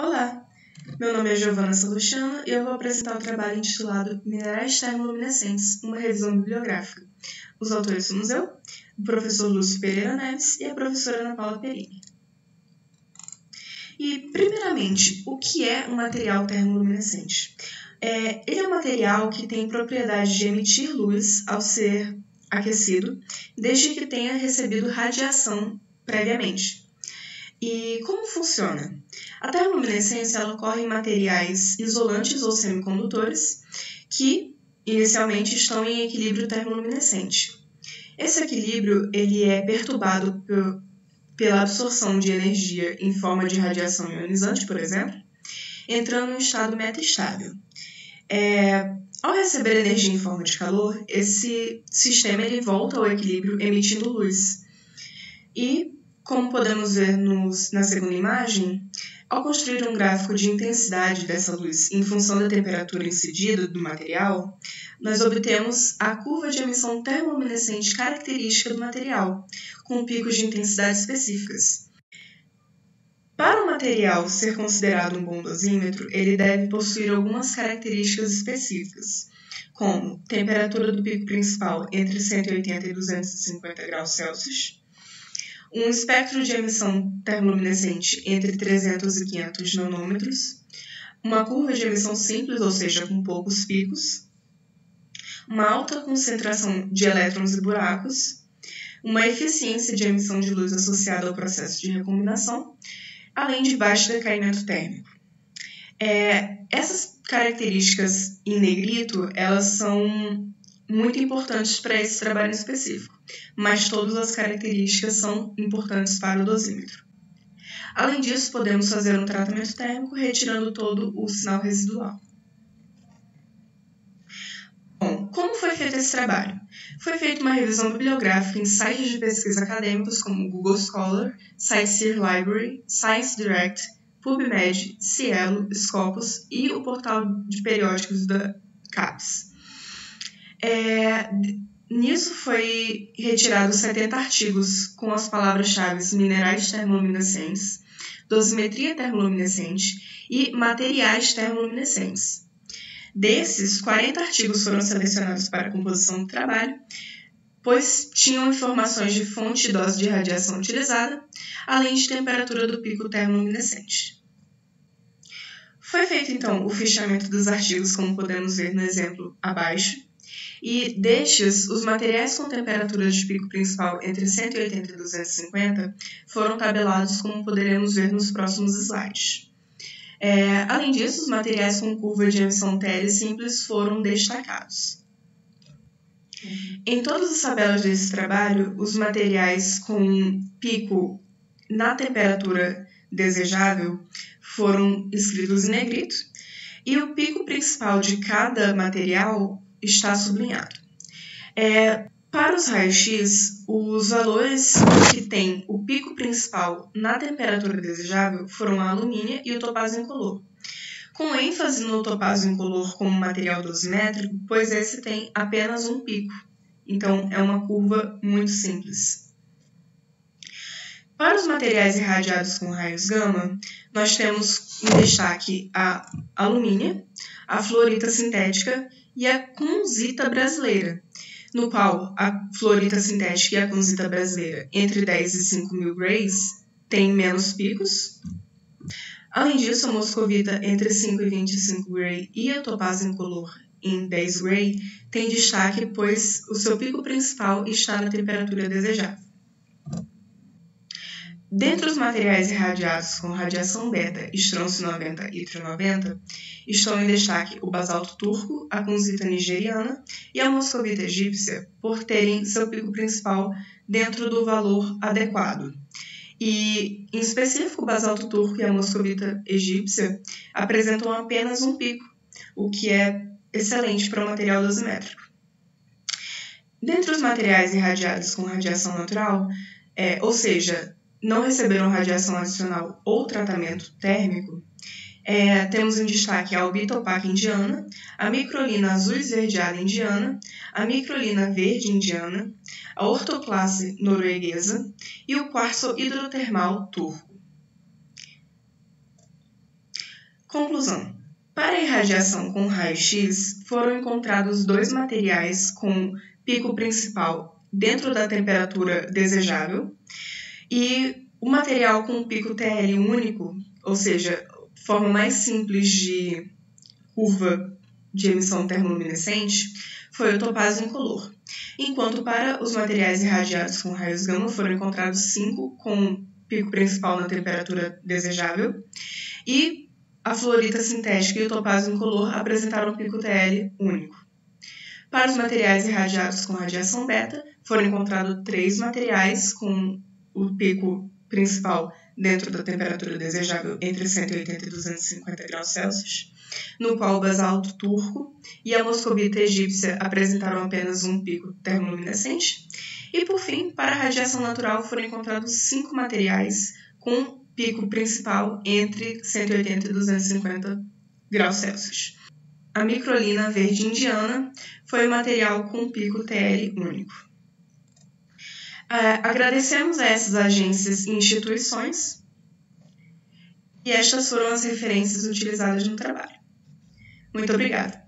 Olá, meu nome é Giovana Salustiano e eu vou apresentar o trabalho intitulado Minerais Termoluminescentes, uma revisão bibliográfica. Os autores somos eu, o professor Lúcio Pereira Neves e a professora Ana Paula Perini. E, primeiramente, o que é um material termoluminescente? Ele é um material que tem propriedade de emitir luz ao ser aquecido, desde que tenha recebido radiação previamente. E como funciona? A termoluminescência ela ocorre em materiais isolantes ou semicondutores que, inicialmente, estão em equilíbrio termoluminescente. Esse equilíbrio ele é perturbado pela absorção de energia em forma de radiação ionizante, por exemplo, entrando em um estado metaestável. Ao receber energia em forma de calor, esse sistema ele volta ao equilíbrio emitindo luz. E, como podemos ver na segunda imagem, ao construir um gráfico de intensidade dessa luz em função da temperatura incidida do material, nós obtemos a curva de emissão termoluminescente característica do material, com picos de intensidade específicas. Para o material ser considerado um bom dosímetro, ele deve possuir algumas características específicas, como temperatura do pico principal entre 180 e 250 graus Celsius, um espectro de emissão termoluminescente entre 300 e 500 nanômetros, uma curva de emissão simples, ou seja, com poucos picos, uma alta concentração de elétrons e buracos, uma eficiência de emissão de luz associada ao processo de recombinação, além de baixo decaimento térmico. Essas características em negrito, elas são muito importantes para esse trabalho específico, mas todas as características são importantes para o dosímetro. Além disso, podemos fazer um tratamento térmico retirando todo o sinal residual. Bom, como foi feito esse trabalho? Foi feita uma revisão bibliográfica em sites de pesquisa acadêmicos como Google Scholar, SciSeer Library, ScienceDirect, PubMed, Cielo, Scopus e o portal de periódicos da CAPES. Nisso foi retirado 70 artigos com as palavras-chave minerais termoluminescentes, dosimetria termoluminescente e materiais termoluminescentes. Desses, 40 artigos foram selecionados para a composição do trabalho, pois tinham informações de fonte e dose de radiação utilizada, além de temperatura do pico termoluminescente. Foi feito, então, o fichamento dos artigos, como podemos ver no exemplo abaixo, e destes, os materiais com temperaturas de pico principal entre 180 e 250 foram tabelados, como poderemos ver nos próximos slides. Além disso, os materiais com curva de emissão TL simples foram destacados. Em todas as tabelas desse trabalho, os materiais com pico na temperatura desejável foram escritos em negrito e o pico principal de cada material está sublinhado. Para os raios-x, os valores que têm o pico principal na temperatura desejável foram a alumínio e o topázio incolor, com ênfase no topázio incolor como material dosimétrico, pois esse tem apenas um pico, então é uma curva muito simples. Para os materiais irradiados com raios gama, nós temos em destaque a alumínio, a fluorita sintética e a kunzita brasileira, no qual a fluorita sintética e a kunzita brasileira entre 10 e 5 mil grays têm menos picos. Além disso, a moscovita entre 5 e 25 gray e a topázio incolor em 10 gray tem destaque, pois o seu pico principal está na temperatura desejável. Dentre os materiais irradiados com radiação beta, estrôncio 90 e ítrio 90, estão em destaque o basalto turco, a kunzita nigeriana e a moscovita egípcia, por terem seu pico principal dentro do valor adequado. E, em específico, o basalto turco e a moscovita egípcia apresentam apenas um pico, o que é excelente para o material dosimétrico. Dentre os materiais irradiados com radiação natural, ou seja, não receberam radiação adicional ou tratamento térmico, temos em destaque a albita opaca indiana, a microlina azul esverdeada indiana, a microlina verde indiana, a ortoclase norueguesa e o quartzo hidrotermal turco. Conclusão. Para a irradiação com raio-x, foram encontrados 2 materiais com pico principal dentro da temperatura desejável e o material com pico TL único, ou seja, forma mais simples de curva de emissão termoluminescente, foi o topázio incolor. Enquanto para os materiais irradiados com raios gama foram encontrados 5 com pico principal na temperatura desejável e a fluorita sintética e o topázio incolor apresentaram pico TL único. Para os materiais irradiados com radiação beta, foram encontrados 3 materiais com o pico principal dentro da temperatura desejável entre 180 e 250 graus Celsius, no qual o basalto turco e a moscovita egípcia apresentaram apenas um pico termoluminescente. E, por fim, para a radiação natural, foram encontrados 5 materiais com pico principal entre 180 e 250 graus Celsius. A microlina verde indiana foi o material com pico TL único. Agradecemos a essas agências e instituições e estas foram as referências utilizadas no trabalho. Muito obrigada.